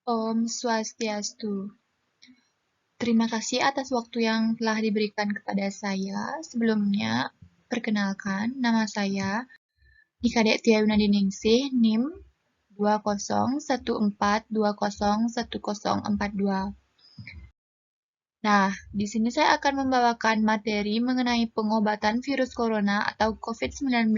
Om Swastiastu. Terima kasih atas waktu yang telah diberikan kepada saya. Sebelumnya, perkenalkan, nama saya Nika Dektia Yunadiningsih, NIM 2014201042. Nah, di sini saya akan membawakan materi mengenai pengobatan virus corona atau COVID-19.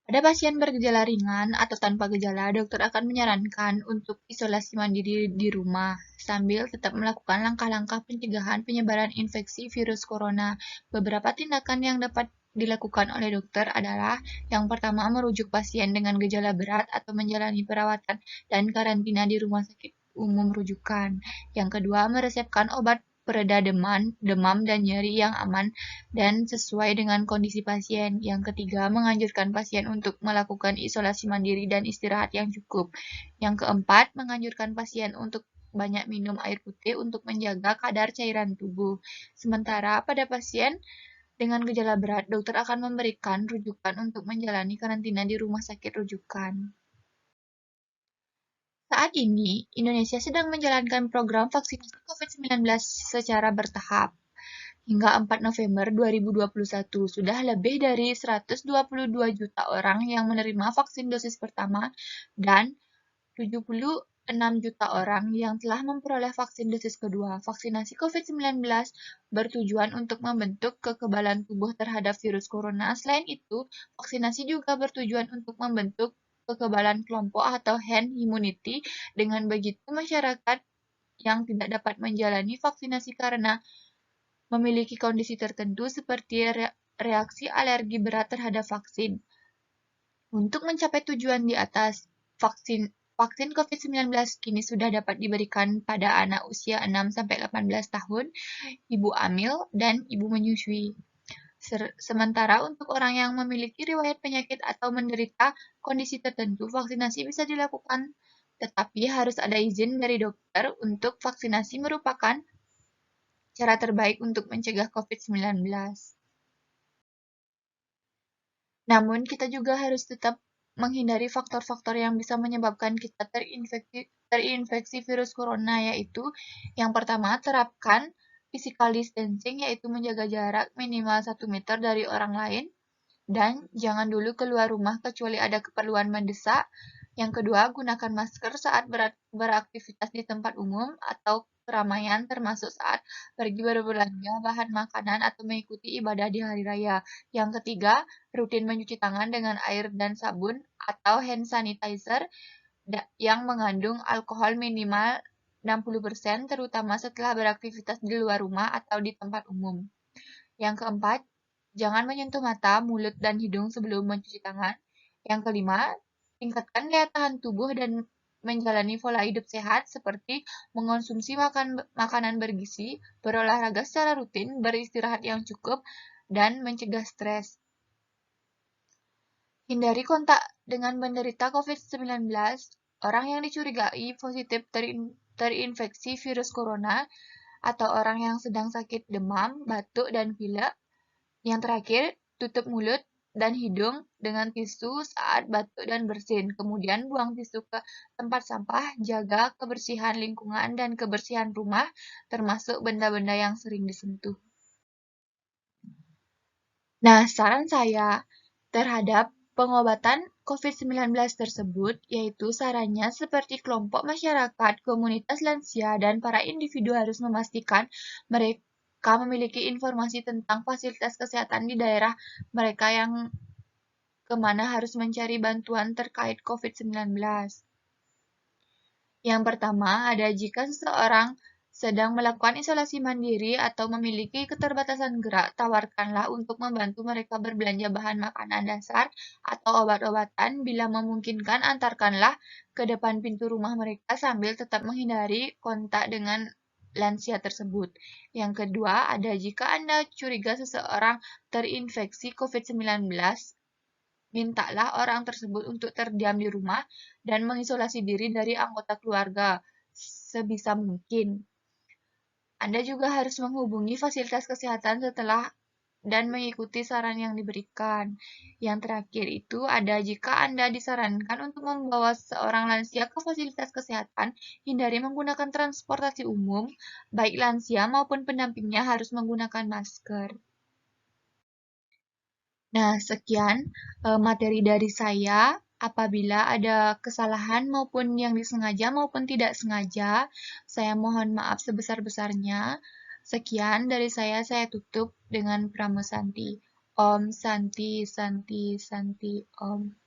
Pada pasien bergejala ringan atau tanpa gejala, dokter akan menyarankan untuk isolasi mandiri di rumah sambil tetap melakukan langkah-langkah pencegahan penyebaran infeksi virus corona. Beberapa tindakan yang dapat dilakukan oleh dokter adalah yang pertama merujuk pasien dengan gejala berat atau menjalani perawatan dan karantina di rumah sakit umum rujukan. Yang kedua, meresepkan obat pereda demam dan nyeri yang aman dan sesuai dengan kondisi pasien. Yang ketiga, menganjurkan pasien untuk melakukan isolasi mandiri dan istirahat yang cukup. Yang keempat, menganjurkan pasien untuk banyak minum air putih untuk menjaga kadar cairan tubuh. Sementara pada pasien dengan gejala berat, dokter akan memberikan rujukan untuk menjalani karantina di rumah sakit rujukan. Saat ini, Indonesia sedang menjalankan program vaksinasi COVID-19 secara bertahap. Hingga 4 November 2021, sudah lebih dari 122 juta orang yang menerima vaksin dosis pertama dan 76 juta orang yang telah memperoleh vaksin dosis kedua. Vaksinasi COVID-19 bertujuan untuk membentuk kekebalan tubuh terhadap virus corona. Selain itu, vaksinasi juga bertujuan untuk membentuk kekebalan kelompok atau herd immunity. Dengan begitu, masyarakat yang tidak dapat menjalani vaksinasi karena memiliki kondisi tertentu seperti reaksi alergi berat terhadap vaksin. Untuk mencapai tujuan di atas, vaksin COVID-19 kini sudah dapat diberikan pada anak usia 6-18 tahun, ibu hamil, dan ibu menyusui. Sementara untuk orang yang memiliki riwayat penyakit atau menderita kondisi tertentu, vaksinasi bisa dilakukan, tetapi harus ada izin dari dokter. Untuk vaksinasi merupakan cara terbaik untuk mencegah COVID-19. Namun, kita juga harus tetap menghindari faktor-faktor yang bisa menyebabkan kita terinfeksi virus corona, yaitu yang pertama, terapkan physical distancing, yaitu menjaga jarak minimal 1 meter dari orang lain, dan jangan dulu keluar rumah kecuali ada keperluan mendesak. Yang kedua, gunakan masker saat beraktivitas di tempat umum atau keramaian, termasuk saat pergi berbelanja bahan makanan atau mengikuti ibadah di hari raya. Yang ketiga, rutin mencuci tangan dengan air dan sabun atau hand sanitizer yang mengandung alkohol minimal 60%, terutama setelah beraktivitas di luar rumah atau di tempat umum. Yang keempat, jangan menyentuh mata, mulut, dan hidung sebelum mencuci tangan. Yang kelima, tingkatkan daya tahan tubuh dan menjalani pola hidup sehat seperti mengonsumsi makanan bergizi, berolahraga secara rutin, beristirahat yang cukup, dan mencegah stres. Hindari kontak dengan penderita COVID-19, orang yang dicurigai positif terinfeksi virus corona, atau orang yang sedang sakit demam, batuk, dan pilek. Yang terakhir, tutup mulut dan hidung dengan tisu saat batuk dan bersin. Kemudian buang tisu ke tempat sampah, jaga kebersihan lingkungan dan kebersihan rumah, termasuk benda-benda yang sering disentuh. Nah, saran saya terhadap pengobatan COVID-19 tersebut, yaitu sarannya seperti kelompok masyarakat, komunitas lansia, dan para individu harus memastikan mereka memiliki informasi tentang fasilitas kesehatan di daerah mereka yang kemana harus mencari bantuan terkait COVID-19. Yang pertama, ada jika seseorang sedang melakukan isolasi mandiri atau memiliki keterbatasan gerak, tawarkanlah untuk membantu mereka berbelanja bahan makanan dasar atau obat-obatan. Bila memungkinkan, antarkanlah ke depan pintu rumah mereka sambil tetap menghindari kontak dengan lansia tersebut. Yang kedua, ada jika Anda curiga seseorang terinfeksi COVID-19, mintalah orang tersebut untuk terdiam di rumah dan mengisolasi diri dari anggota keluarga sebisa mungkin. Anda juga harus menghubungi fasilitas kesehatan setelah dan mengikuti saran yang diberikan. Yang terakhir itu ada jika Anda disarankan untuk membawa seorang lansia ke fasilitas kesehatan, hindari menggunakan transportasi umum, baik lansia maupun pendampingnya harus menggunakan masker. Nah, sekian materi dari saya. Apabila ada kesalahan maupun yang disengaja maupun tidak sengaja, saya mohon maaf sebesar-besarnya. Sekian dari saya tutup dengan Pramusanti. Om Santi Santi Santi Om.